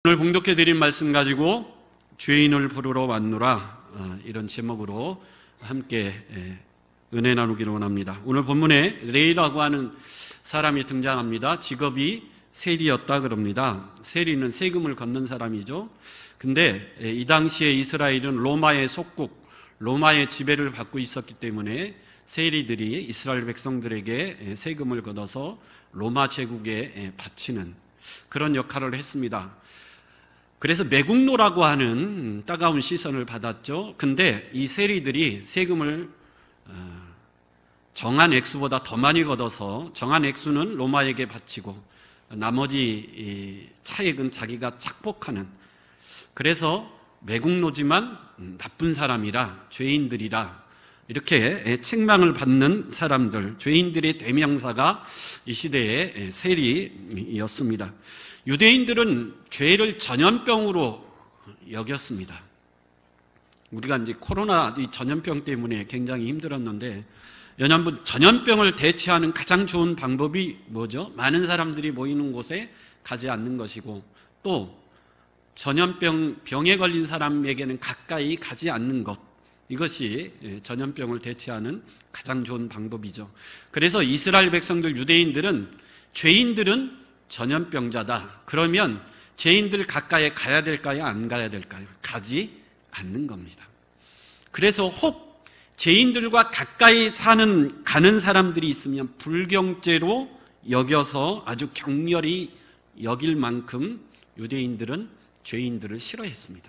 오늘 봉독해 드린 말씀 가지고 죄인을 부르러 왔노라, 이런 제목으로 함께 은혜 나누기를 원합니다. 오늘 본문에 레이라고 하는 사람이 등장합니다. 직업이 세리였다 그럽니다. 세리는 세금을 걷는 사람이죠. 근데 이 당시에 이스라엘은 로마의 속국, 로마의 지배를 받고 있었기 때문에 세리들이 이스라엘 백성들에게 세금을 걷어서 로마 제국에 바치는 그런 역할을 했습니다. 그래서 매국노라고 하는 따가운 시선을 받았죠. 근데 이 세리들이 세금을 정한 액수보다 더 많이 걷어서 정한 액수는 로마에게 바치고 나머지 차액은 자기가 착복하는, 그래서 매국노지만 나쁜 사람이라, 죄인들이라 이렇게 책망을 받는 사람들, 죄인들의 대명사가 이 시대의 세리였습니다. 유대인들은 죄를 전염병으로 여겼습니다. 우리가 이제 코로나 이 전염병 때문에 굉장히 힘들었는데, 전염병을 대체하는 가장 좋은 방법이 뭐죠? 많은 사람들이 모이는 곳에 가지 않는 것이고, 또 병에 걸린 사람에게는 가까이 가지 않는 것, 이것이 전염병을 대체하는 가장 좋은 방법이죠. 그래서 이스라엘 백성들, 유대인들은 죄인들은 전염병자다. 그러면 죄인들 가까이 가야 될까요? 안 가야 될까요? 가지 않는 겁니다. 그래서 혹 죄인들과 가까이 가는 사람들이 있으면 불경죄로 여겨서 아주 격렬히 여길 만큼 유대인들은 죄인들을 싫어했습니다.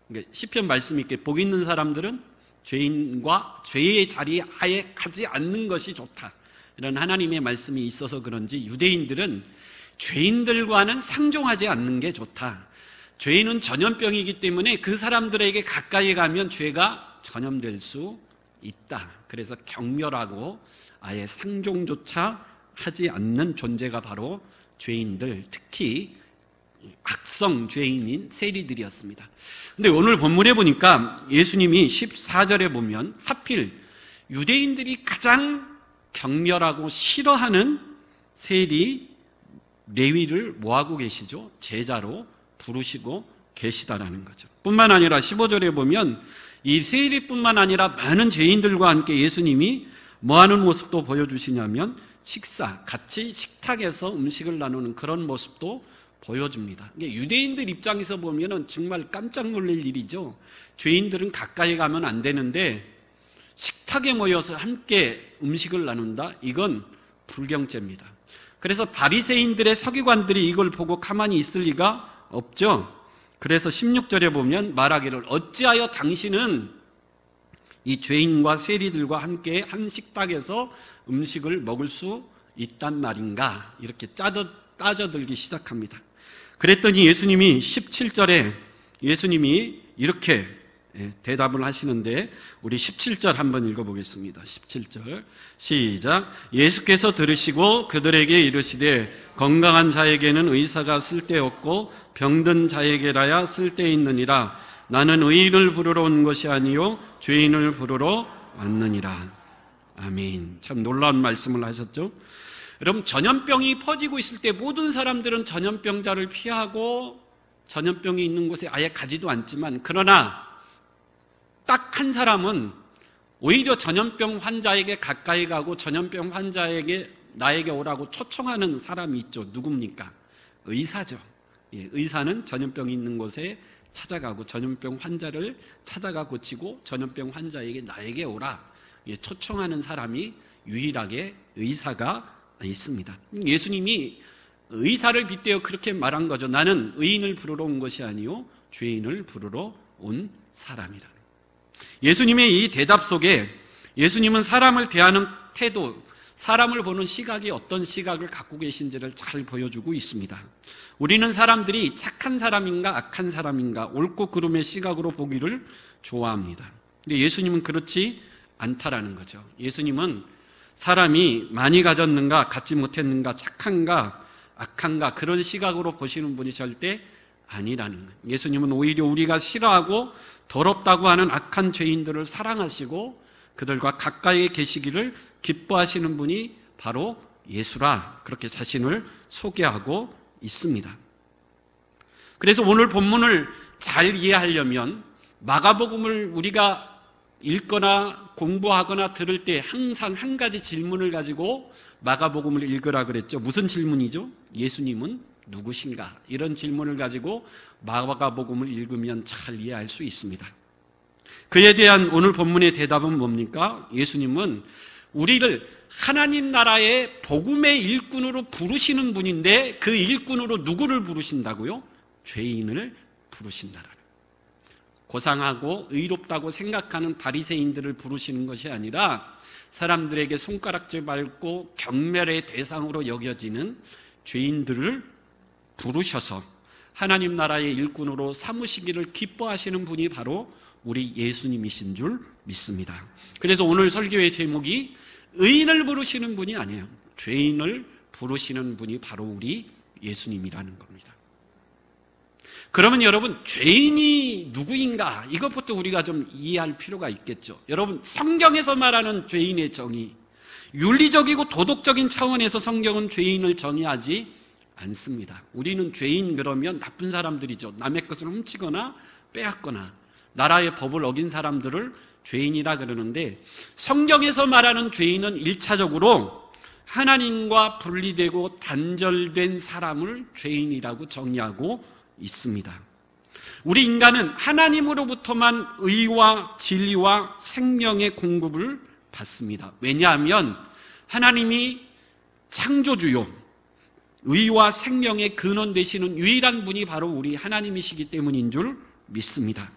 그러니까 시편 말씀이 있게 복 있는 사람들은 죄인과 죄의 자리에 아예 가지 않는 것이 좋다, 이런 하나님의 말씀이 있어서 그런지 유대인들은 죄인들과는 상종하지 않는 게 좋다. 죄인은 전염병이기 때문에 그 사람들에게 가까이 가면 죄가 전염될 수 있다. 그래서 격렬하고 아예 상종조차 하지 않는 존재가 바로 죄인들, 특히 악성 죄인인 세리들이었습니다. 근데 오늘 본문에 보니까 예수님이 14절에 보면 하필 유대인들이 가장 격렬하고 싫어하는 세리 레위를 뭐하고 계시죠? 제자로 부르시고 계시다라는 거죠. 뿐만 아니라 15절에 보면 이 세리뿐만 아니라 많은 죄인들과 함께 예수님이 뭐하는 모습도 보여주시냐면 같이 식탁에서 음식을 나누는 그런 모습도 보여줍니다. 유대인들 입장에서 보면 정말 깜짝 놀랄 일이죠. 죄인들은 가까이 가면 안 되는데 식탁에 모여서 함께 음식을 나눈다? 이건 불경죄입니다. 그래서 바리새인들의 서기관들이 이걸 보고 가만히 있을 리가 없죠. 그래서 16절에 보면 말하기를 어찌하여 당신은 이 죄인과 세리들과 함께 한 식탁에서 음식을 먹을 수 있단 말인가, 이렇게 따져들기 시작합니다. 그랬더니 예수님이 17절에 예수님이 이렇게 대답을 하시는데, 우리 17절 한번 읽어보겠습니다. 17절 시작. 예수께서 들으시고 그들에게 이르시되 건강한 자에게는 의사가 쓸데없고 병든 자에게라야 쓸데있느니라. 나는 의인을 부르러 온 것이 아니요 죄인을 부르러 왔느니라. 아멘. 참 놀라운 말씀을 하셨죠. 여러분, 전염병이 퍼지고 있을 때 모든 사람들은 전염병자를 피하고 전염병이 있는 곳에 아예 가지도 않지만, 그러나 딱 한 사람은 오히려 전염병 환자에게 가까이 가고 전염병 환자에게 나에게 오라고 초청하는 사람이 있죠. 누굽니까? 의사죠. 의사는 전염병이 있는 곳에 찾아가고 전염병 환자를 찾아가 고치고 전염병 환자에게 나에게 오라 초청하는 사람이 유일하게 의사가 있습니다. 예수님이 의사를 빗대어 그렇게 말한 거죠. 나는 의인을 부르러 온 것이 아니요 죄인을 부르러 온 사람이라. 예수님의 이 대답 속에 예수님은 사람을 대하는 태도, 사람을 보는 시각이 어떤 시각을 갖고 계신지를 잘 보여주고 있습니다. 우리는 사람들이 착한 사람인가 악한 사람인가 옳고 그름의 시각으로 보기를 좋아합니다. 근데 예수님은 그렇지 않다라는 거죠. 예수님은 사람이 많이 가졌는가 갖지 못했는가 착한가 악한가 그런 시각으로 보시는 분이 절대 아니라는 거예요. 예수님은 오히려 우리가 싫어하고 더럽다고 하는 악한 죄인들을 사랑하시고 그들과 가까이 계시기를 기뻐하시는 분이 바로 예수라, 그렇게 자신을 소개하고 있습니다. 그래서 오늘 본문을 잘 이해하려면 마가복음을 우리가 읽거나 공부하거나 들을 때 항상 한 가지 질문을 가지고 마가복음을 읽으라 그랬죠. 무슨 질문이죠? 예수님은 누구신가? 이런 질문을 가지고 마가복음을 읽으면 잘 이해할 수 있습니다. 그에 대한 오늘 본문의 대답은 뭡니까? 예수님은 우리를 하나님 나라의 복음의 일꾼으로 부르시는 분인데 그 일꾼으로 누구를 부르신다고요? 죄인을 부르신다라는. 고상하고 의롭다고 생각하는 바리새인들을 부르시는 것이 아니라 사람들에게 손가락질 밟고 경멸의 대상으로 여겨지는 죄인들을 부르셔서 하나님 나라의 일꾼으로 삼으시기를 기뻐하시는 분이 바로 우리 예수님이신 줄 믿습니다. 그래서 오늘 설교의 제목이 의인을 부르시는 분이 아니에요. 죄인을 부르시는 분이 바로 우리 예수님이라는 겁니다. 그러면 여러분, 죄인이 누구인가? 이것부터 우리가 좀 이해할 필요가 있겠죠. 여러분, 성경에서 말하는 죄인의 정의, 윤리적이고 도덕적인 차원에서 성경은 죄인을 정의하지 않습니다. 우리는 죄인 그러면 나쁜 사람들이죠. 남의 것을 훔치거나 빼앗거나 나라의 법을 어긴 사람들을 죄인이라 그러는데, 성경에서 말하는 죄인은 1차적으로 하나님과 분리되고 단절된 사람을 죄인이라고 정의하고 있습니다. 우리 인간은 하나님으로부터만 의와 진리와 생명의 공급을 받습니다. 왜냐하면 하나님이 창조주요, 의와 생명의 근원 되시는 유일한 분이 바로 우리 하나님이시기 때문인 줄 믿습니다.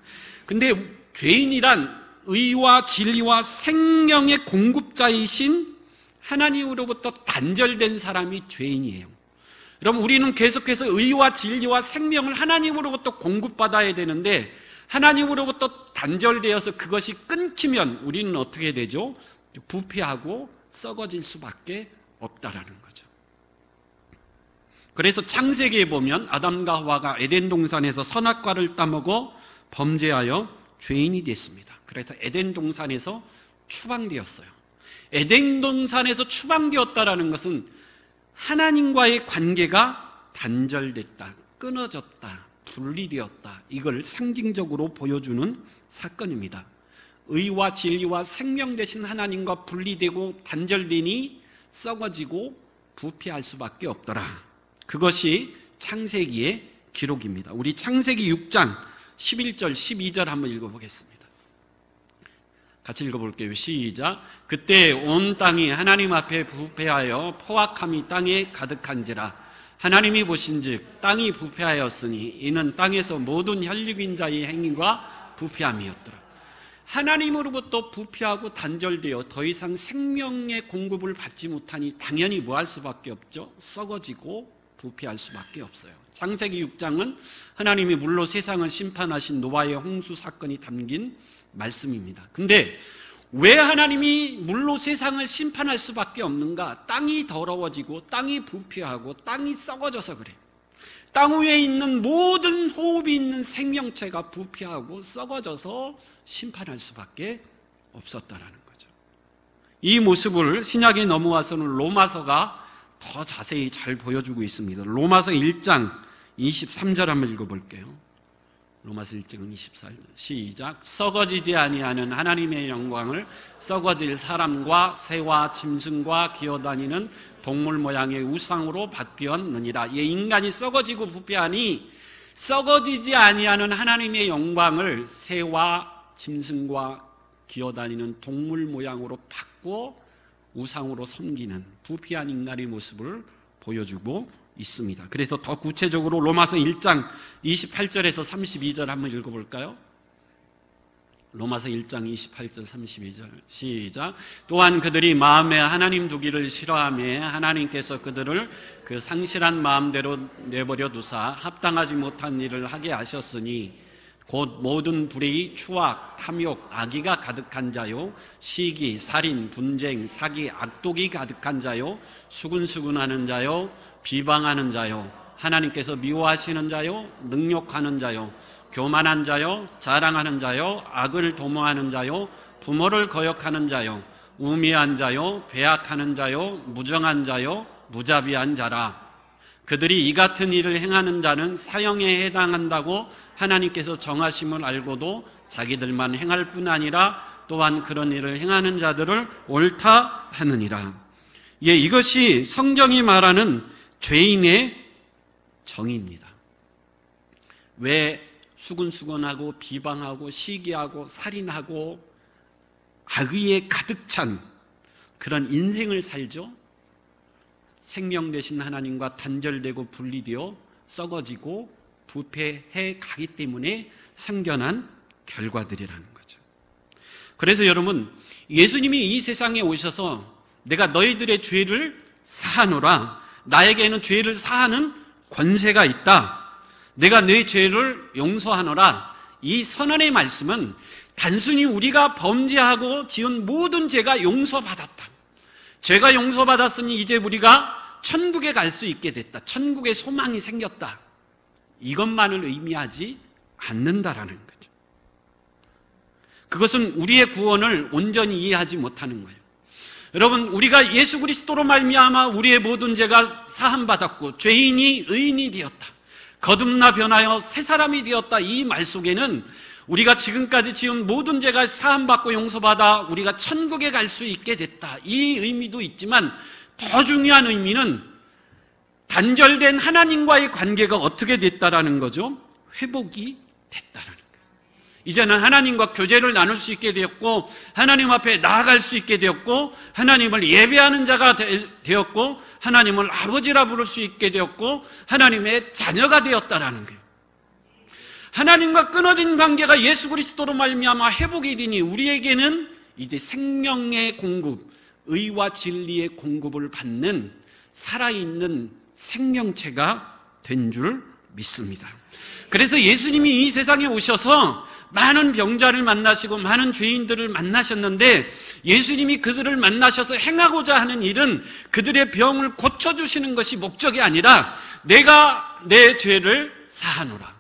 근데 죄인이란 의와 진리와 생명의 공급자이신 하나님으로부터 단절된 사람이 죄인이에요. 여러분, 우리는 계속해서 의와 진리와 생명을 하나님으로부터 공급받아야 되는데 하나님으로부터 단절되어서 그것이 끊기면 우리는 어떻게 되죠? 부패하고 썩어질 수밖에 없다라는 거죠. 그래서 창세기에 보면 아담과 하와가 에덴 동산에서 선악과를 따먹어 범죄하여 죄인이 됐습니다. 그래서 에덴 동산에서 추방되었어요. 에덴 동산에서 추방되었다라는 것은 하나님과의 관계가 단절됐다, 끊어졌다, 분리되었다, 이걸 상징적으로 보여주는 사건입니다. 의와 진리와 생명 되신 하나님과 분리되고 단절되니 썩어지고 부패할 수밖에 없더라. 그것이 창세기의 기록입니다. 우리 창세기 6장 11절 12절 한번 읽어보겠습니다. 같이 읽어볼게요. 시작. 그때 온 땅이 하나님 앞에 부패하여 포악함이 땅에 가득한지라. 하나님이 보신즉 땅이 부패하였으니 이는 땅에서 모든 혈육인 자의 행위가 부패함이었더라. 하나님으로부터 부패하고 단절되어 더 이상 생명의 공급을 받지 못하니 당연히 뭐 할 수밖에 없죠? 썩어지고 부패할 수밖에 없어요. 창세기 6장은 하나님이 물로 세상을 심판하신 노아의 홍수 사건이 담긴 말씀입니다. 근데 왜 하나님이 물로 세상을 심판할 수밖에 없는가? 땅이 더러워지고 땅이 부패하고 땅이 썩어져서 그래요. 땅 위에 있는 모든 호흡이 있는 생명체가 부패하고 썩어져서 심판할 수밖에 없었다라는 거죠. 이 모습을 신약에 넘어와서는 로마서가 더 자세히 잘 보여주고 있습니다. 로마서 1장 23절 한번 읽어볼게요. 로마서 1장 24절 시작. 썩어지지 아니하는 하나님의 영광을 썩어질 사람과 새와 짐승과 기어다니는 동물 모양의 우상으로 바뀌었느니라. 이 인간이 썩어지고 부패하니 썩어지지 아니하는 하나님의 영광을 새와 짐승과 기어다니는 동물 모양으로 바꿔 우상으로 섬기는 부패한 인간의 모습을 보여주고 있습니다. 그래서 더 구체적으로 로마서 1장 28절에서 32절 한번 읽어볼까요? 로마서 1장 28절 32절 시작. 또한 그들이 마음에 하나님 두기를 싫어하며 하나님께서 그들을 그 상실한 마음대로 내버려 두사 합당하지 못한 일을 하게 하셨으니 곧 모든 불의, 추악, 탐욕, 악의가 가득한 자요, 시기, 살인, 분쟁, 사기, 악독이 가득한 자요, 수근수근하는 자요, 비방하는 자요, 하나님께서 미워하시는 자요, 능욕하는 자요, 교만한 자요, 자랑하는 자요, 악을 도모하는 자요, 부모를 거역하는 자요, 우매한 자요, 배악하는 자요, 무정한 자요, 무자비한 자라. 그들이 이 같은 일을 행하는 자는 사형에 해당한다고 하나님께서 정하심을 알고도 자기들만 행할 뿐 아니라 또한 그런 일을 행하는 자들을 옳다 하느니라. 예, 이것이 성경이 말하는 죄인의 정의입니다. 왜 수근수근하고 비방하고 시기하고 살인하고 악의에 가득 찬 그런 인생을 살죠? 생명 되신 하나님과 단절되고 분리되어 썩어지고 부패해 가기 때문에 생겨난 결과들이라는 거죠. 그래서 여러분, 예수님이 이 세상에 오셔서 내가 너희들의 죄를 사하노라, 나에게는 죄를 사하는 권세가 있다, 내가 네 죄를 용서하노라, 이 선언의 말씀은 단순히 우리가 범죄하고 지은 모든 죄가 용서받았다, 죄가 용서받았으니 이제 우리가 천국에 갈 수 있게 됐다, 천국의 소망이 생겼다, 이것만을 의미하지 않는다라는 거죠. 그것은 우리의 구원을 온전히 이해하지 못하는 거예요. 여러분, 우리가 예수 그리스도로 말미암아 우리의 모든 죄가 사함받았고 죄인이 의인이 되었다, 거듭나 변하여 새 사람이 되었다, 이 말 속에는 우리가 지금까지 지은 모든 죄가 사함받고 용서받아 우리가 천국에 갈 수 있게 됐다, 이 의미도 있지만 더 중요한 의미는 단절된 하나님과의 관계가 어떻게 됐다라는 거죠. 회복이 됐다라는 거예요. 이제는 하나님과 교제를 나눌 수 있게 되었고, 하나님 앞에 나아갈 수 있게 되었고, 하나님을 예배하는 자가 되었고, 하나님을 아버지라 부를 수 있게 되었고, 하나님의 자녀가 되었다라는 거예요. 하나님과 끊어진 관계가 예수 그리스도로 말미암아 회복이 되니 우리에게는 이제 생명의 공급, 의와 진리의 공급을 받는 살아있는 생명체가 된 줄 믿습니다. 그래서 예수님이 이 세상에 오셔서 많은 병자를 만나시고 많은 죄인들을 만나셨는데, 예수님이 그들을 만나셔서 행하고자 하는 일은 그들의 병을 고쳐주시는 것이 목적이 아니라 내가 내 죄를 사하노라,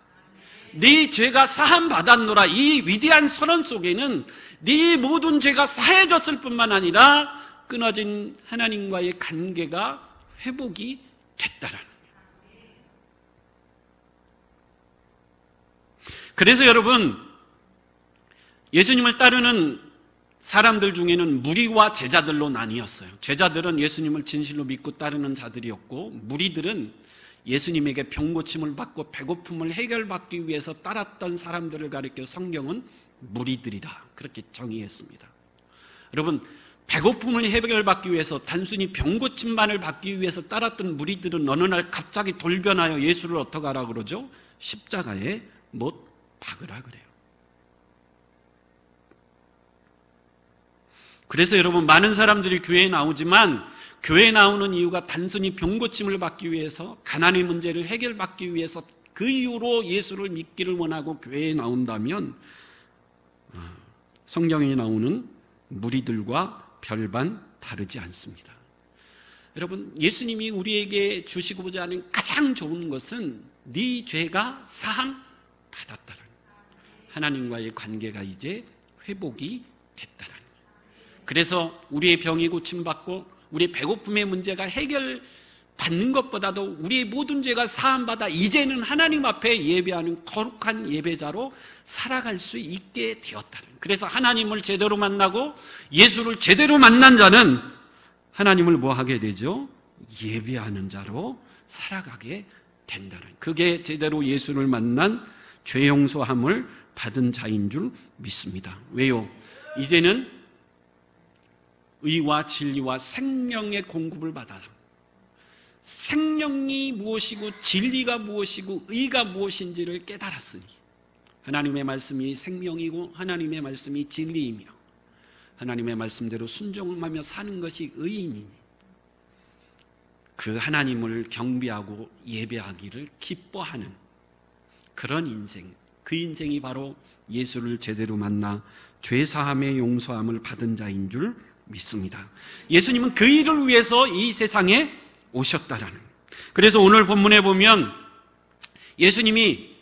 네 죄가 사함 받았노라, 이 위대한 선언 속에는 네 모든 죄가 사해졌을 뿐만 아니라 끊어진 하나님과의 관계가 회복이 됐다라는 거예요. 그래서 여러분, 예수님을 따르는 사람들 중에는 무리와 제자들로 나뉘었어요. 제자들은 예수님을 진실로 믿고 따르는 자들이었고, 무리들은 예수님에게 병고침을 받고 배고픔을 해결받기 위해서 따랐던 사람들을 가리켜 성경은 무리들이다, 그렇게 정의했습니다. 여러분, 배고픔을 해결받기 위해서 단순히 병고침만을 받기 위해서 따랐던 무리들은 어느 날 갑자기 돌변하여 예수를 어떻게 하라 그러죠? 십자가에 못 박으라 그래요. 그래서 여러분, 많은 사람들이 교회에 나오지만 교회에 나오는 이유가 단순히 병고침을 받기 위해서, 가난의 문제를 해결받기 위해서 그 이유로 예수를 믿기를 원하고 교회에 나온다면 성경에 나오는 무리들과 별반 다르지 않습니다. 여러분, 예수님이 우리에게 주시고자 하는 가장 좋은 것은 네 죄가 사함 받았다라는, 하나님과의 관계가 이제 회복이 됐다라는 거예요. 그래서 우리의 병이 고침받고 우리의 배고픔의 문제가 해결받는 것보다도 우리의 모든 죄가 사함받아 이제는 하나님 앞에 예배하는 거룩한 예배자로 살아갈 수 있게 되었다는, 그래서 하나님을 제대로 만나고 예수를 제대로 만난 자는 하나님을 뭐 하게 되죠? 예배하는 자로 살아가게 된다는, 그게 제대로 예수를 만난 죄 용서함을 받은 자인 줄 믿습니다. 왜요? 이제는 의와 진리와 생명의 공급을 받아서 생명이 무엇이고 진리가 무엇이고 의가 무엇인지를 깨달았으니, 하나님의 말씀이 생명이고 하나님의 말씀이 진리이며 하나님의 말씀대로 순종하며 사는 것이 의인이니 그 하나님을 경배하고 예배하기를 기뻐하는 그런 인생, 그 인생이 바로 예수를 제대로 만나 죄사함의 용서함을 받은 자인 줄 믿습니다. 예수님은 그 일을 위해서 이 세상에 오셨다라는, 그래서 오늘 본문에 보면 예수님이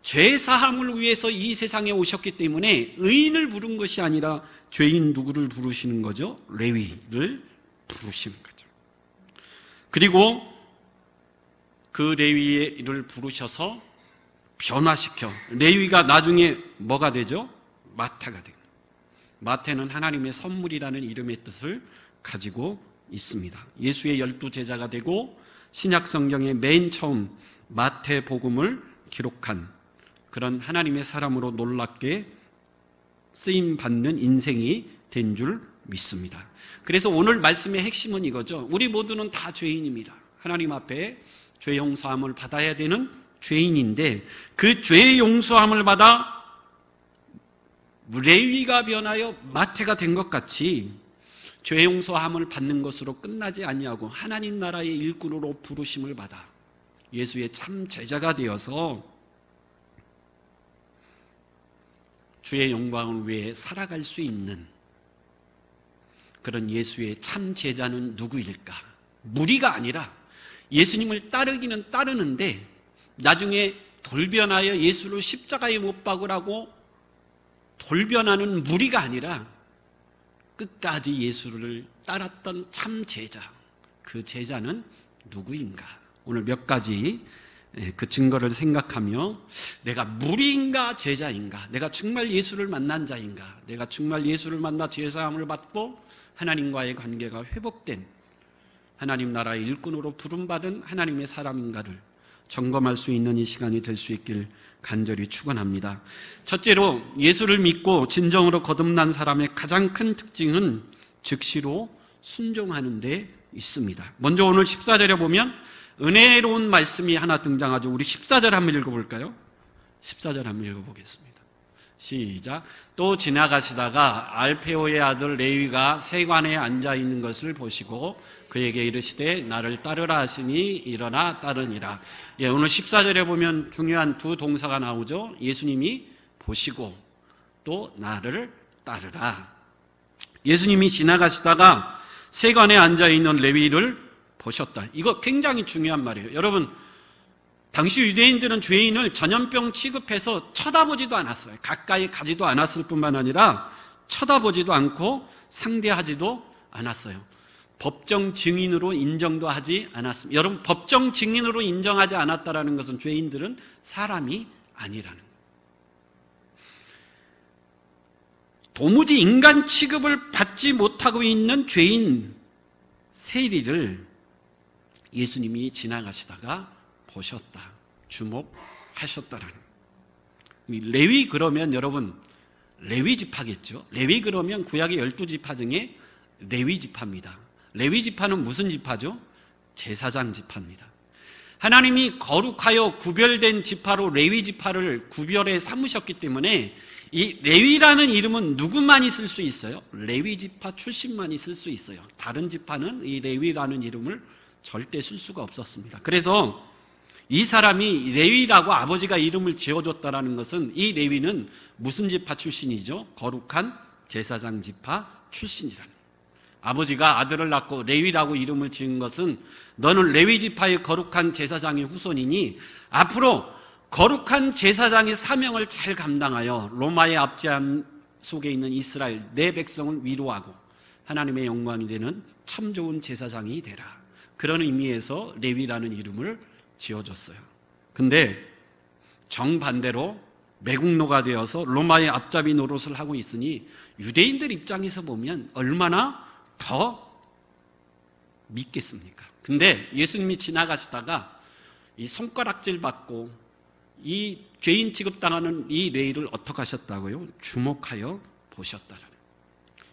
죄사함을 위해서 이 세상에 오셨기 때문에 의인을 부른 것이 아니라 죄인 누구를 부르시는 거죠? 레위를 부르시는 거죠. 그리고 그 레위를 부르셔서 변화시켜 레위가 나중에 뭐가 되죠? 마태가 됩니다. 마태는 하나님의 선물이라는 이름의 뜻을 가지고 있습니다. 예수의 12제자가 되고 신약 성경의 맨 처음 마태복음을 기록한 그런 하나님의 사람으로 놀랍게 쓰임받는 인생이 된 줄 믿습니다. 그래서 오늘 말씀의 핵심은 이거죠. 우리 모두는 다 죄인입니다. 하나님 앞에 죄 용서함을 받아야 되는 죄인인데 그 죄 용서함을 받아 레위가 변하여 마태가 된 것 같이 죄 용서함을 받는 것으로 끝나지 아니하고 하나님 나라의 일꾼으로 부르심을 받아 예수의 참 제자가 되어서 주의 영광을 위해 살아갈 수 있는 그런 예수의 참 제자는 누구일까? 무리가 아니라 예수님을 따르기는 따르는데 나중에 돌변하여 예수를 십자가에 못 박으라고 돌변하는 무리가 아니라 끝까지 예수를 따랐던 참 제자, 그 제자는 누구인가? 오늘 몇 가지 그 증거를 생각하며 내가 무리인가 제자인가? 내가 정말 예수를 만난 자인가? 내가 정말 예수를 만나 죄사함을 받고 하나님과의 관계가 회복된 하나님 나라의 일꾼으로 부름받은 하나님의 사람인가를 점검할 수 있는 이 시간이 될 수 있길 간절히 축원합니다. 첫째로 예수를 믿고 진정으로 거듭난 사람의 가장 큰 특징은 즉시로 순종하는 데 있습니다. 먼저 오늘 14절에 보면 은혜로운 말씀이 하나 등장하죠. 우리 14절 한번 읽어볼까요? 14절 한번 읽어보겠습니다. 시작. 또 지나가시다가 알페오의 아들 레위가 세관에 앉아있는 것을 보시고 그에게 이르시되 나를 따르라 하시니 일어나 따르니라. 오늘 14절에 보면 중요한 두 동사가 나오죠. 예수님이 보시고 또 나를 따르라. 예수님이 지나가시다가 세관에 앉아있는 레위를 보셨다. 이거 굉장히 중요한 말이에요. 여러분, 당시 유대인들은 죄인을 전염병 취급해서 쳐다보지도 않았어요. 가까이 가지도 않았을 뿐만 아니라 쳐다보지도 않고 상대하지도 않았어요. 법정 증인으로 인정도 하지 않았습니다. 여러분, 법정 증인으로 인정하지 않았다는 것은 죄인들은 사람이 아니라는 거예요. 도무지 인간 취급을 받지 못하고 있는 죄인 세리를 예수님이 지나가시다가 보셨다. 주목하셨다라는. 레위 그러면 여러분 레위 지파겠죠. 레위 그러면 구약의 12지파 중에 레위 지파입니다. 레위 지파는 무슨 지파죠? 제사장 지파입니다. 하나님이 거룩하여 구별된 지파로 레위 지파를 구별해 삼으셨기 때문에 이 레위라는 이름은 누구만이 쓸 수 있어요? 레위 지파 출신만이 쓸 수 있어요. 다른 지파는 이 레위라는 이름을 절대 쓸 수가 없었습니다. 그래서 이 사람이 레위라고 아버지가 이름을 지어줬다는 것은 이 레위는 무슨 지파 출신이죠? 거룩한 제사장 지파 출신이라는. 아버지가 아들을 낳고 레위라고 이름을 지은 것은 너는 레위 지파의 거룩한 제사장의 후손이니 앞으로 거룩한 제사장의 사명을 잘 감당하여 로마의 압제함 속에 있는 이스라엘 내 백성을 위로하고 하나님의 영광이 되는 참 좋은 제사장이 되라. 그런 의미에서 레위라는 이름을 지어줬어요. 근데 정반대로 매국노가 되어서 로마의 앞잡이 노릇을 하고 있으니 유대인들 입장에서 보면 얼마나 더 믿겠습니까? 근데 예수님이 지나가시다가 이 손가락질 받고 이 죄인 취급당하는 이 레위를 어떻게 하셨다고요? 주목하여 보셨다라는.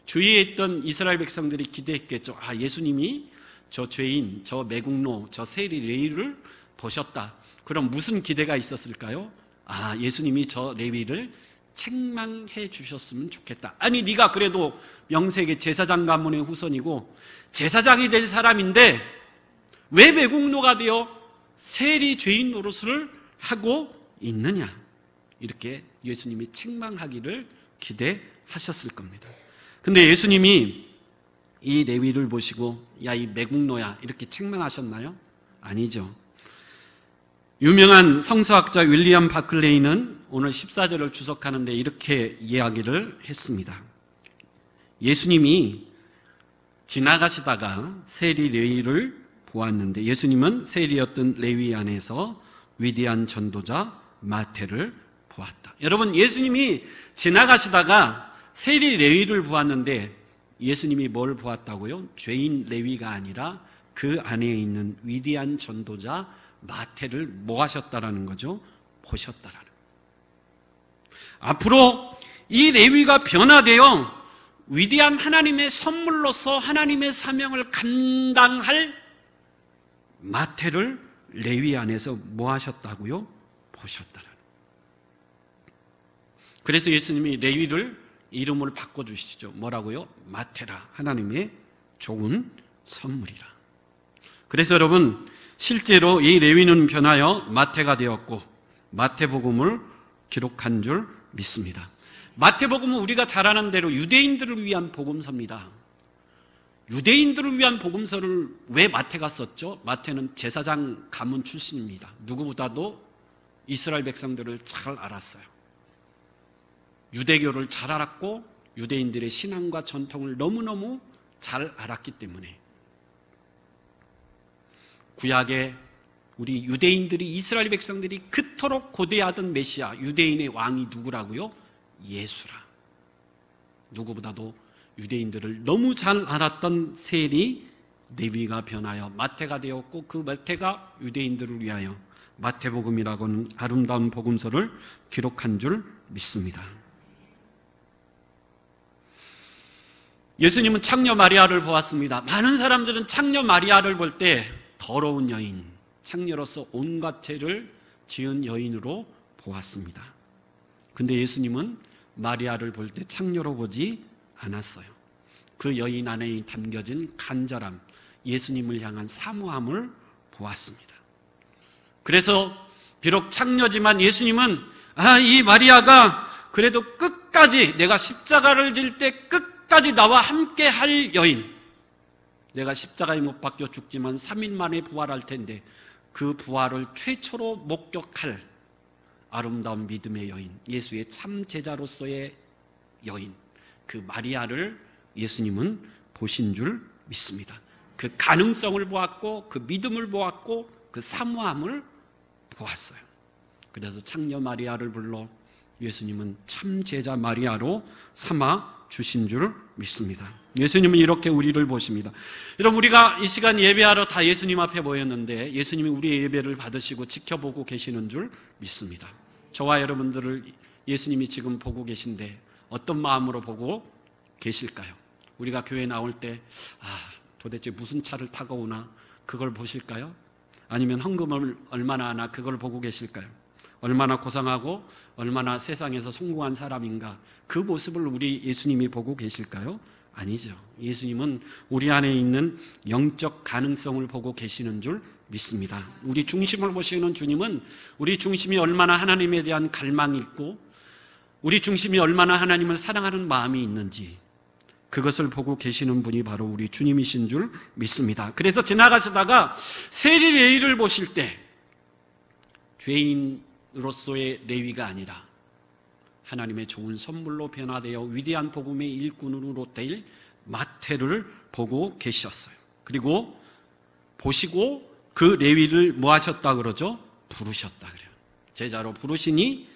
주위에 있던 이스라엘 백성들이 기대했겠죠. 아, 예수님이 저 죄인, 저 매국노, 저 세리 레위를 보셨다. 그럼 무슨 기대가 있었을까요? 아, 예수님이 저 레위를 책망해 주셨으면 좋겠다. 아니, 네가 그래도 명색의 제사장 가문의 후손이고 제사장이 될 사람인데 왜 매국노가 되어 세리 죄인 노릇을 하고 있느냐? 이렇게 예수님이 책망하기를 기대하셨을 겁니다. 근데 예수님이 이 레위를 보시고 야, 이 매국노야 이렇게 책망하셨나요? 아니죠. 유명한 성서학자 윌리엄 바클레이는 오늘 14절을 주석하는데 이렇게 이야기를 했습니다. 예수님이 지나가시다가 세리 레위를 보았는데 예수님은 세리였던 레위 안에서 위대한 전도자 마태를 보았다. 여러분, 예수님이 지나가시다가 세리 레위를 보았는데 예수님이 뭘 보았다고요? 죄인 레위가 아니라 그 안에 있는 위대한 전도자 마태를 뭐 하셨다라는 거죠? 보셨다라는 거예요. 앞으로 이 레위가 변화되어 위대한 하나님의 선물로서 하나님의 사명을 감당할 마태를 레위 안에서 뭐 하셨다고요? 보셨다라는 거예요. 그래서 예수님이 레위를 이름을 바꿔주시죠. 뭐라고요? 마태라. 하나님의 좋은 선물이라. 그래서 여러분, 실제로 이 레위는 변하여 마태가 되었고 마태복음을 기록한 줄 믿습니다. 마태복음은 우리가 잘 아는 대로 유대인들을 위한 복음서입니다. 유대인들을 위한 복음서를 왜 마태가 썼죠? 마태는 제사장 가문 출신입니다. 누구보다도 이스라엘 백성들을 잘 알았어요. 유대교를 잘 알았고 유대인들의 신앙과 전통을 너무너무 잘 알았기 때문에 구약에 우리 유대인들이 이스라엘 백성들이 그토록 고대하던 메시아 유대인의 왕이 누구라고요? 예수라. 누구보다도 유대인들을 너무 잘 알았던 세리 레위가 변하여 마태가 되었고 그 마태가 유대인들을 위하여 마태복음이라고는 아름다운 복음서를 기록한 줄 믿습니다. 예수님은 창녀 마리아를 보았습니다. 많은 사람들은 창녀 마리아를 볼 때 더러운 여인, 창녀로서 온갖 죄를 지은 여인으로 보았습니다. 근데 예수님은 마리아를 볼 때 창녀로 보지 않았어요. 그 여인 안에 담겨진 간절함, 예수님을 향한 사모함을 보았습니다. 그래서 비록 창녀지만 예수님은 이 마리아가 그래도 끝까지 내가 십자가를 질 때 끝까지 나와 함께 할 여인, 내가 십자가에 못 박혀 죽지만 3일 만에 부활할 텐데 그 부활을 최초로 목격할 아름다운 믿음의 여인, 예수의 참 제자로서의 여인, 그 마리아를 예수님은 보신 줄 믿습니다. 그 가능성을 보았고 그 믿음을 보았고 그 사모함을 보았어요. 그래서 창녀 마리아를 불러 예수님은 참 제자 마리아로 삼아 주신 줄 믿습니다. 예수님은 이렇게 우리를 보십니다. 여러분, 우리가 이 시간 예배하러 다 예수님 앞에 모였는데 예수님이 우리의 예배를 받으시고 지켜보고 계시는 줄 믿습니다. 저와 여러분들을 예수님이 지금 보고 계신데 어떤 마음으로 보고 계실까요? 우리가 교회 나올 때 도대체 무슨 차를 타고 오나 그걸 보실까요? 아니면 헌금을 얼마나 하나 그걸 보고 계실까요? 얼마나 고상하고 얼마나 세상에서 성공한 사람인가 그 모습을 우리 예수님이 보고 계실까요? 아니죠. 예수님은 우리 안에 있는 영적 가능성을 보고 계시는 줄 믿습니다. 우리 중심을 보시는 주님은 우리 중심이 얼마나 하나님에 대한 갈망이 있고 우리 중심이 얼마나 하나님을 사랑하는 마음이 있는지 그것을 보고 계시는 분이 바로 우리 주님이신 줄 믿습니다. 그래서 지나가시다가 세리 레위를 보실 때 죄인으로서의 레위가 아니라 하나님의 좋은 선물로 변화되어 위대한 복음의 일꾼으로 될 마태를 보고 계셨어요. 그리고 보시고 그 레위를 뭐 하셨다 그러죠? 부르셨다 그래요. 제자로 부르시니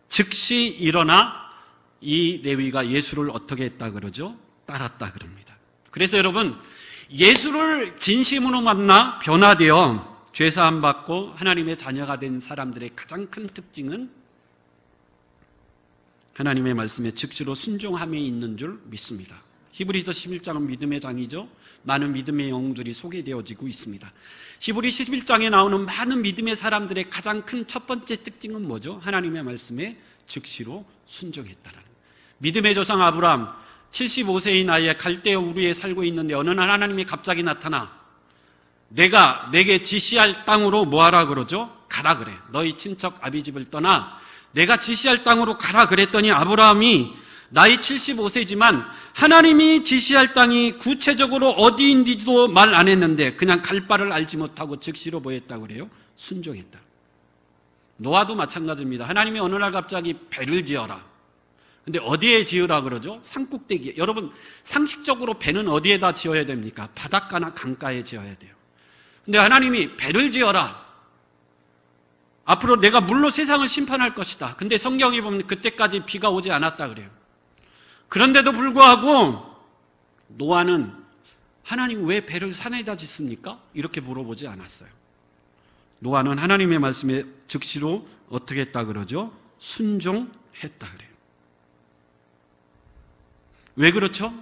즉시 일어나 이 레위가 예수를 어떻게 했다 그러죠? 따랐다 그럽니다. 그래서 여러분, 예수를 진심으로 만나 변화되어 죄사함 받고 하나님의 자녀가 된 사람들의 가장 큰 특징은 하나님의 말씀에 즉시로 순종함에 있는 줄 믿습니다. 히브리서 11장은 믿음의 장이죠. 많은 믿음의 영웅들이 소개되어지고 있습니다. 히브리 11장에 나오는 많은 믿음의 사람들의 가장 큰 첫 번째 특징은 뭐죠? 하나님의 말씀에 즉시로 순종했다라는 거예요. 믿음의 조상 아브라함 75세의 나이에 갈대아 우르에 살고 있는데 어느 날 하나님이 갑자기 나타나 내가 내게 지시할 땅으로 뭐하라 그러죠? 가라 그래. 너희 친척 아비집을 떠나 내가 지시할 땅으로 가라 그랬더니 아브라함이 나이 75세지만 하나님이 지시할 땅이 구체적으로 어디인지도 말 안 했는데 그냥 갈 바를 알지 못하고 즉시로 뭐 했다고 그래요? 순종했다. 노아도 마찬가지입니다. 하나님이 어느 날 갑자기 배를 지어라. 근데 어디에 지으라 그러죠? 산꼭대기에. 여러분, 상식적으로 배는 어디에다 지어야 됩니까? 바닷가나 강가에 지어야 돼요. 근데 하나님이 배를 지어라. 앞으로 내가 물로 세상을 심판할 것이다. 근데 성경에 보면 그때까지 비가 오지 않았다 그래요. 그런데도 불구하고 노아는 하나님 왜 배를 산에다 짓습니까? 이렇게 물어보지 않았어요. 노아는 하나님의 말씀에 즉시로 어떻게 했다 그러죠? 순종했다 그래요. 왜 그렇죠?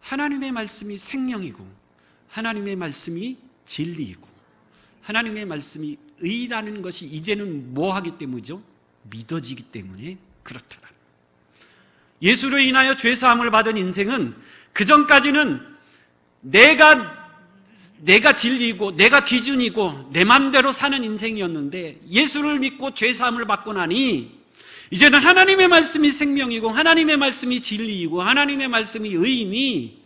하나님의 말씀이 생명이고 하나님의 말씀이 진리이고 하나님의 말씀이 의라는 것이 이제는 뭐 하기 때문이죠? 믿어지기 때문에 그렇다라는 거예요. 예수로 인하여 죄사함을 받은 인생은 그전까지는 내가 진리이고 내가 기준이고 내 맘대로 사는 인생이었는데 예수를 믿고 죄사함을 받고 나니 이제는 하나님의 말씀이 생명이고 하나님의 말씀이 진리이고 하나님의 말씀이 의임이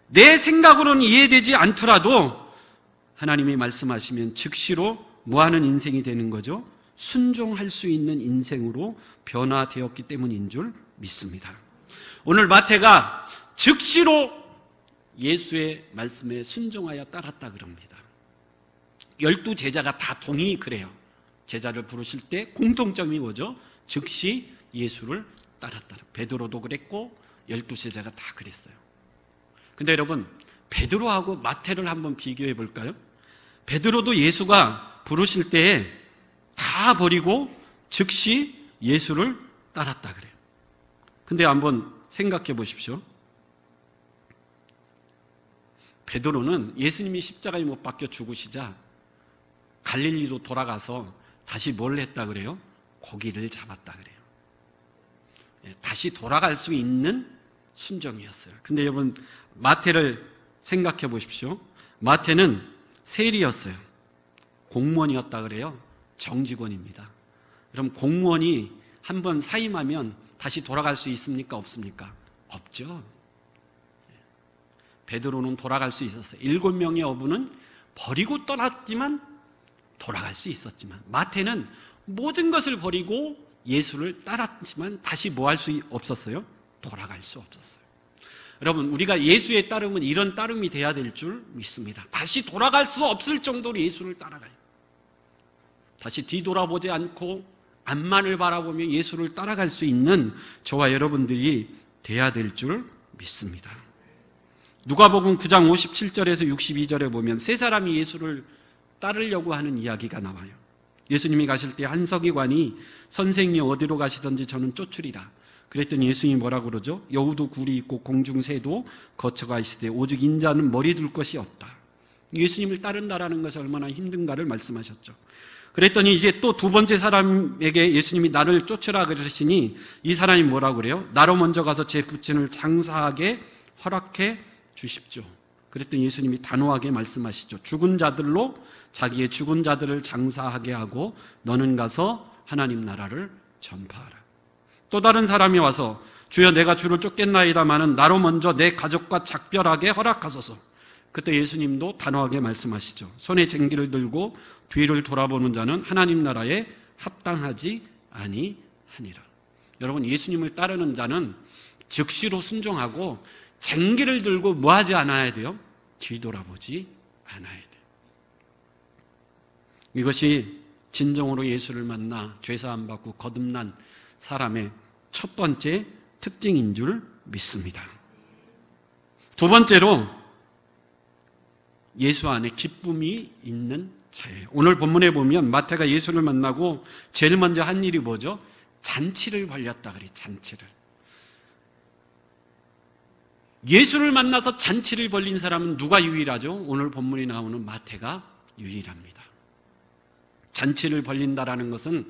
내 생각으로는 이해되지 않더라도 하나님이 말씀하시면 즉시로 뭐하는 인생이 되는 거죠? 순종할 수 있는 인생으로 변화되었기 때문인 줄 믿습니다. 오늘 마태가 즉시로 예수의 말씀에 순종하여 따랐다 그럽니다. 12 제자가 다 동의 그래요. 제자를 부르실 때 공통점이 뭐죠? 즉시 예수를 따랐다. 베드로도 그랬고 12 제자가 다 그랬어요. 근데 여러분 베드로하고 마태를 한번 비교해 볼까요? 베드로도 예수가 부르실 때에 다 버리고 즉시 예수를 따랐다 그래요. 근데 한번 생각해 보십시오. 베드로는 예수님이 십자가에 못 박혀 죽으시자 갈릴리로 돌아가서 다시 뭘 했다 그래요? 고기를 잡았다 그래요. 다시 돌아갈 수 있는 순종이었어요. 근데 여러분 마태를 생각해 보십시오. 마태는 세리였어요. 공무원이었다 그래요. 정직원입니다. 그럼 공무원이 한번 사임하면 다시 돌아갈 수 있습니까? 없습니까? 없죠. 베드로는 돌아갈 수 있었어요. 7명의 어부는 버리고 떠났지만 돌아갈 수 있었지만 마태는 모든 것을 버리고 예수를 따랐지만 다시 뭐 할 수 없었어요? 돌아갈 수 없었어요. 여러분 우리가 예수의 따름은 이런 따름이 돼야 될 줄 믿습니다. 다시 돌아갈 수 없을 정도로 예수를 따라가요. 다시 뒤돌아보지 않고 앞만을 바라보며 예수를 따라갈 수 있는 저와 여러분들이 돼야 될 줄 믿습니다. 누가복음 9장 57절에서 62절에 보면 세 사람이 예수를 따르려고 하는 이야기가 나와요. 예수님이 가실 때 한 서기관이 선생님 어디로 가시든지 저는 쫓으리라. 그랬더니 예수님이 뭐라고 그러죠? 여우도 굴이 있고 공중새도 거쳐가 있으되 오직 인자는 머리 둘 것이 없다. 예수님을 따른다라는 것이 얼마나 힘든가를 말씀하셨죠. 그랬더니 이제 또 두 번째 사람에게 예수님이 나를 쫓으라 그러시니 이 사람이 뭐라고 그래요? 나로 먼저 가서 제 부친을 장사하게 허락해 주십시오. 그랬더니 예수님이 단호하게 말씀하시죠. 죽은 자들로 자기의 죽은 자들을 장사하게 하고 너는 가서 하나님 나라를 전파하라. 또 다른 사람이 와서 주여 내가 주를 쫓겠나이다마는 나로 먼저 내 가족과 작별하게 허락하소서. 그때 예수님도 단호하게 말씀하시죠. 손에 쟁기를 들고 뒤를 돌아보는 자는 하나님 나라에 합당하지 아니하니라. 여러분 예수님을 따르는 자는 즉시로 순종하고 쟁기를 들고 뭐 하지 않아야 돼요? 뒤돌아보지 않아야 돼요. 이것이 진정으로 예수를 만나 죄사함 받고 거듭난 사람의 첫 번째 특징인 줄 믿습니다. 두 번째로 예수 안에 기쁨이 있는 자예요. 오늘 본문에 보면 마태가 예수를 만나고 제일 먼저 한 일이 뭐죠? 잔치를 벌였다 그래요. 잔치를. 예수를 만나서 잔치를 벌린 사람은 누가 유일하죠? 오늘 본문에 나오는 마태가 유일합니다. 잔치를 벌린다라는 것은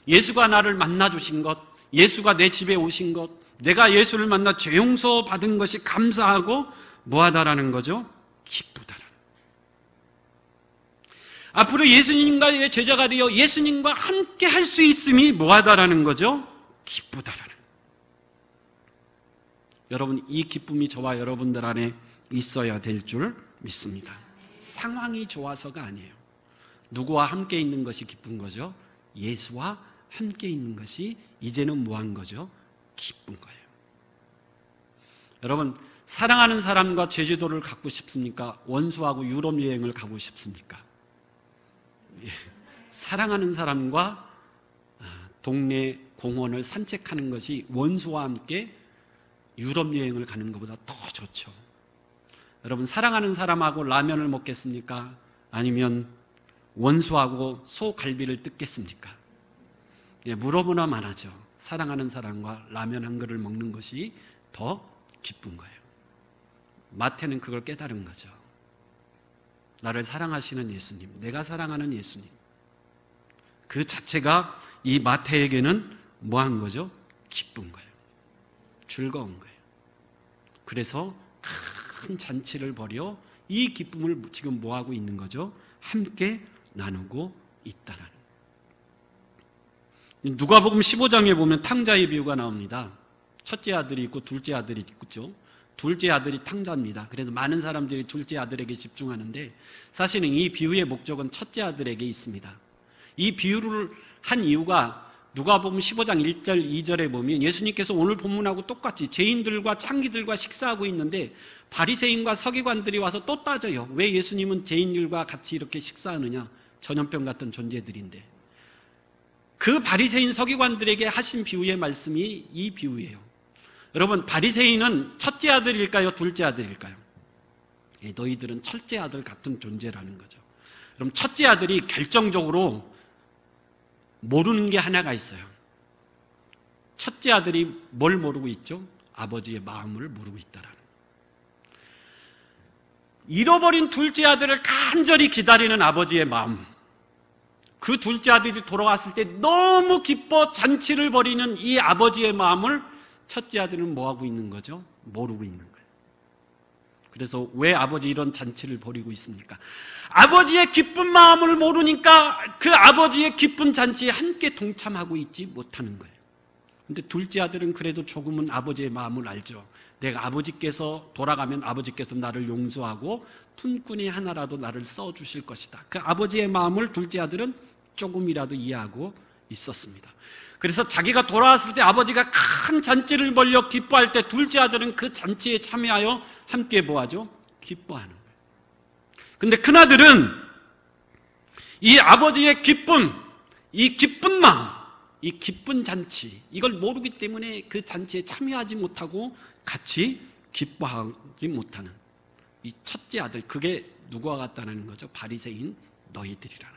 예수가 나를 만나주신 것, 예수가 내 집에 오신 것, 내가 예수를 만나 죄 용서 받은 것이 감사하고 뭐하다라는 거죠? 기쁘다라는. 앞으로 예수님과의 제자가 되어 예수님과 함께 할 수 있음이 뭐하다라는 거죠? 기쁘다라는. 여러분 이 기쁨이 저와 여러분들 안에 있어야 될 줄 믿습니다. 상황이 좋아서가 아니에요. 누구와 함께 있는 것이 기쁜 거죠? 예수와 함께 있는 것이 이제는 뭐한 거죠? 기쁜 거예요. 여러분 사랑하는 사람과 제주도를 가고 싶습니까? 원수하고 유럽 여행을 가고 싶습니까? 예. 사랑하는 사람과 동네 공원을 산책하는 것이 원수와 함께 유럽 여행을 가는 것보다 더 좋죠. 여러분, 사랑하는 사람하고 라면을 먹겠습니까? 아니면 원수하고 소갈비를 뜯겠습니까? 예, 물어보나 말하죠. 사랑하는 사람과 라면 한 그릇을 먹는 것이 더 기쁜 거예요. 마태는 그걸 깨달은 거죠. 나를 사랑하시는 예수님, 내가 사랑하는 예수님, 그 자체가 이 마태에게는 뭐 한 거죠? 기쁜 거예요. 즐거운 거예요. 그래서 큰 잔치를 벌여 이 기쁨을 지금 뭐 하고 있는 거죠? 함께 나누고 있다라는. 누가복음 15장에 보면 탕자의 비유가 나옵니다. 첫째 아들이 있고 둘째 아들이 있죠. 둘째 아들이 탕자입니다. 그래서 많은 사람들이 둘째 아들에게 집중하는데 사실은 이 비유의 목적은 첫째 아들에게 있습니다. 이 비유를 한 이유가 누가복음 15장 1절 2절에 보면 예수님께서 오늘 본문하고 똑같이 죄인들과 창기들과 식사하고 있는데 바리새인과 서기관들이 와서 또 따져요. 왜 예수님은 죄인들과 같이 이렇게 식사하느냐? 전염병 같은 존재들인데. 그 바리새인 서기관들에게 하신 비유의 말씀이 이 비유예요. 여러분, 바리새인은 첫째 아들일까요? 둘째 아들일까요? 너희들은 첫째 아들 같은 존재라는 거죠. 그럼 첫째 아들이 결정적으로 모르는 게 하나가 있어요. 첫째 아들이 뭘 모르고 있죠? 아버지의 마음을 모르고 있다라는. 잃어버린 둘째 아들을 간절히 기다리는 아버지의 마음. 그 둘째 아들이 돌아왔을 때 너무 기뻐 잔치를 벌이는 이 아버지의 마음을 첫째 아들은 뭐 하고 있는 거죠? 모르고 있는 거예요. 그래서 왜 아버지 이런 잔치를 벌이고 있습니까? 아버지의 기쁜 마음을 모르니까 그 아버지의 기쁜 잔치에 함께 동참하고 있지 못하는 거예요. 근데 둘째 아들은 그래도 조금은 아버지의 마음을 알죠. 내가 아버지께서 돌아가면 아버지께서 나를 용서하고 품꾼이 하나라도 나를 써주실 것이다. 그 아버지의 마음을 둘째 아들은 조금이라도 이해하고 있었습니다. 그래서 자기가 돌아왔을 때 아버지가 큰 잔치를 벌려 기뻐할 때 둘째 아들은 그 잔치에 참여하여 함께 뭐하죠? 기뻐하는 거예요. 근데 큰아들은 이 아버지의 기쁨, 이 기쁜 마음, 이 기쁜 잔치, 이걸 모르기 때문에 그 잔치에 참여하지 못하고 같이 기뻐하지 못하는 이 첫째 아들, 그게 누구와 같다는 거죠? 바리새인 너희들이라는.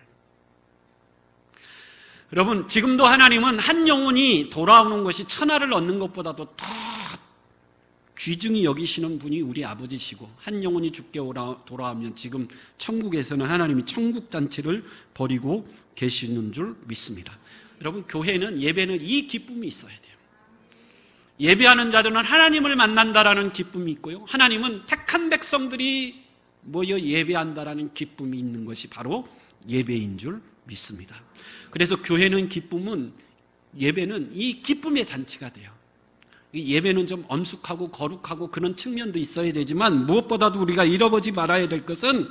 여러분, 지금도 하나님은 한 영혼이 돌아오는 것이 천하를 얻는 것보다도 더 귀중히 여기시는 분이 우리 아버지시고, 한 영혼이 죽게 돌아오면 지금 천국에서는 하나님이 천국잔치를 벌이고 계시는 줄 믿습니다. 여러분, 교회는, 예배는 이 기쁨이 있어야 돼요. 예배하는 자들은 하나님을 만난다라는 기쁨이 있고요, 하나님은 택한 백성들이 모여 예배한다라는 기쁨이 있는 것이 바로 예배인 줄 믿습니다. 그래서 교회는 기쁨은, 예배는 이 기쁨의 잔치가 돼요. 예배는 좀 엄숙하고 거룩하고 그런 측면도 있어야 되지만 무엇보다도 우리가 잃어버리지 말아야 될 것은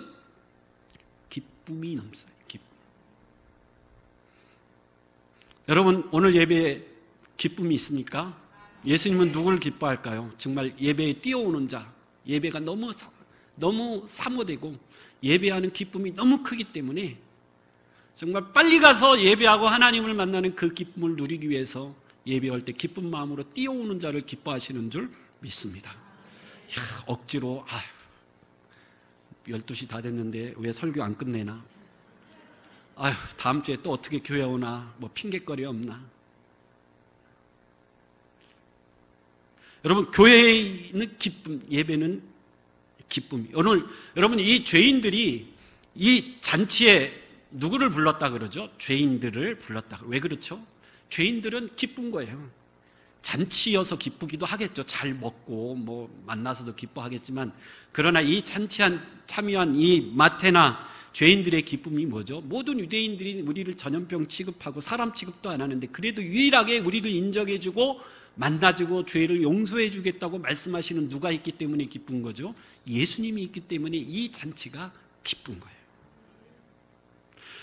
기쁨이 넘쳐요. 기쁨. 여러분, 오늘 예배에 기쁨이 있습니까? 예수님은 누굴 기뻐할까요? 정말 예배에 뛰어오는 자, 예배가 너무 사모되고 예배하는 기쁨이 너무 크기 때문에 정말 빨리 가서 예배하고 하나님을 만나는 그 기쁨을 누리기 위해서 예배할 때 기쁜 마음으로 뛰어오는 자를 기뻐하시는 줄 믿습니다. 억지로 12시 다 됐는데 왜 설교 안 끝내나? 다음 주에 또 어떻게 교회 오나? 뭐 핑계거리 없나? 여러분, 교회에 있는 기쁨, 예배는 기쁨이. 오늘 여러분, 이 죄인들이 이 잔치에 누구를 불렀다 그러죠? 죄인들을 불렀다. 왜 그렇죠? 죄인들은 기쁜 거예요. 잔치여서 기쁘기도 하겠죠. 잘 먹고 뭐 만나서도 기뻐하겠지만, 그러나 이 잔치에 참여한 이 마태나 죄인들의 기쁨이 뭐죠? 모든 유대인들이 우리를 전염병 취급하고 사람 취급도 안 하는데 그래도 유일하게 우리를 인정해주고 만나주고 죄를 용서해주겠다고 말씀하시는 누가 있기 때문에 기쁜 거죠? 예수님이 있기 때문에 이 잔치가 기쁜 거예요.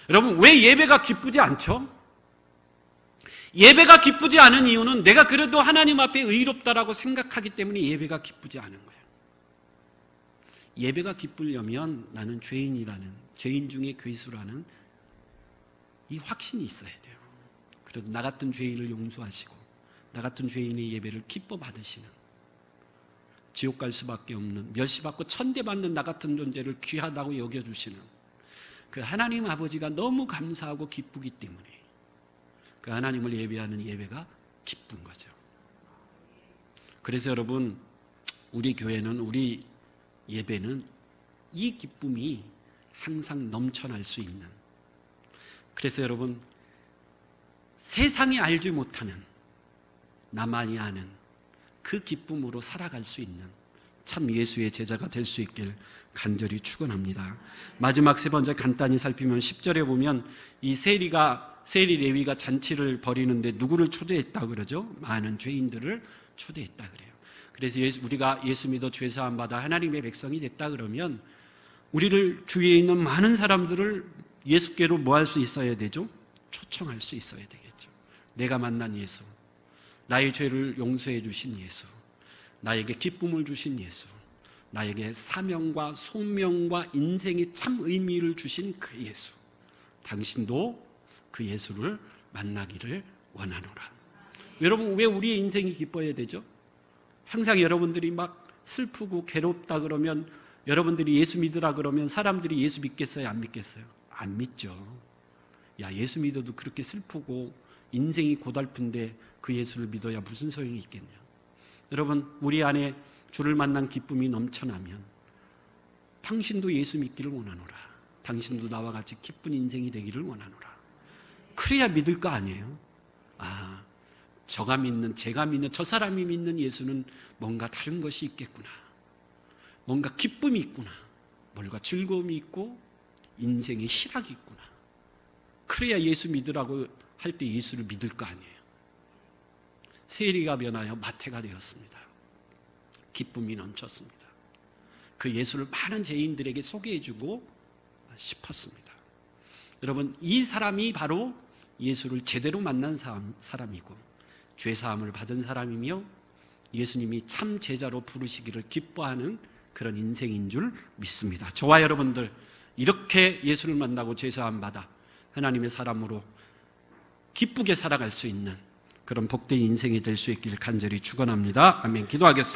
여러분, 왜 예배가 기쁘지 않죠? 예배가 기쁘지 않은 이유는 내가 그래도 하나님 앞에 의롭다라고 생각하기 때문에 예배가 기쁘지 않은 거예요. 예배가 기쁘려면 나는 죄인 중에 괴수라는 이 확신이 있어야 돼요. 그래도 나 같은 죄인을 용서하시고 나 같은 죄인의 예배를 기뻐 받으시는, 지옥 갈 수밖에 없는, 멸시받고 천대받는 나 같은 존재를 귀하다고 여겨주시는 그 하나님 아버지가 너무 감사하고 기쁘기 때문에 그 하나님을 예배하는 예배가 기쁜 거죠. 그래서 여러분, 우리 교회는, 우리 예배는 이 기쁨이 항상 넘쳐날 수 있는, 그래서 여러분, 세상이 알지 못하는, 나만이 아는 그 기쁨으로 살아갈 수 있는 참 예수의 제자가 될 수 있길 간절히 축원합니다. 마지막 세 번째 간단히 살피면 10절에 보면 이 세리 레위가 잔치를 벌이는데 누구를 초대했다 그러죠? 많은 죄인들을 초대했다 그래요. 그래서 우리가 예수 믿어 죄 사함 받아 하나님의 백성이 됐다 그러면 우리를 주위에 있는 많은 사람들을 예수께로 뭐 할 수 있어야 되죠? 초청할 수 있어야 되겠죠. 내가 만난 예수, 나의 죄를 용서해 주신 예수, 나에게 기쁨을 주신 예수, 나에게 사명과 소명과 인생의 참 의미를 주신 그 예수, 당신도 그 예수를 만나기를 원하노라. 여러분, 왜 우리의 인생이 기뻐야 되죠? 항상 여러분들이 막 슬프고 괴롭다 그러면, 여러분들이 예수 믿으라 그러면 사람들이 예수 믿겠어요? 안 믿겠어요? 안 믿죠. 야, 예수 믿어도 그렇게 슬프고 인생이 고달픈데 그 예수를 믿어야 무슨 소용이 있겠냐. 여러분, 우리 안에 주를 만난 기쁨이 넘쳐나면 당신도 예수 믿기를 원하노라. 당신도 나와 같이 기쁜 인생이 되기를 원하노라. 그래야 믿을 거 아니에요? 아, 제가 믿는 저 사람이 믿는 예수는 뭔가 다른 것이 있겠구나. 뭔가 기쁨이 있구나. 뭔가 즐거움이 있고 인생의 희락이 있구나. 그래야 예수 믿으라고 할 때 예수를 믿을 거 아니에요. 세리가 변하여 마태가 되었습니다. 기쁨이 넘쳤습니다. 그 예수를 많은 죄인들에게 소개해주고 싶었습니다. 여러분, 이 사람이 바로 예수를 제대로 만난 사람이고 죄사함을 받은 사람이며 예수님이 참 제자로 부르시기를 기뻐하는 그런 인생인 줄 믿습니다. 저와 여러분들 이렇게 예수를 만나고 죄사함 받아 하나님의 사람으로 기쁘게 살아갈 수 있는 그런 복된 인생이 될 수 있기를 간절히 축원합니다. 아멘. 기도하겠습니다.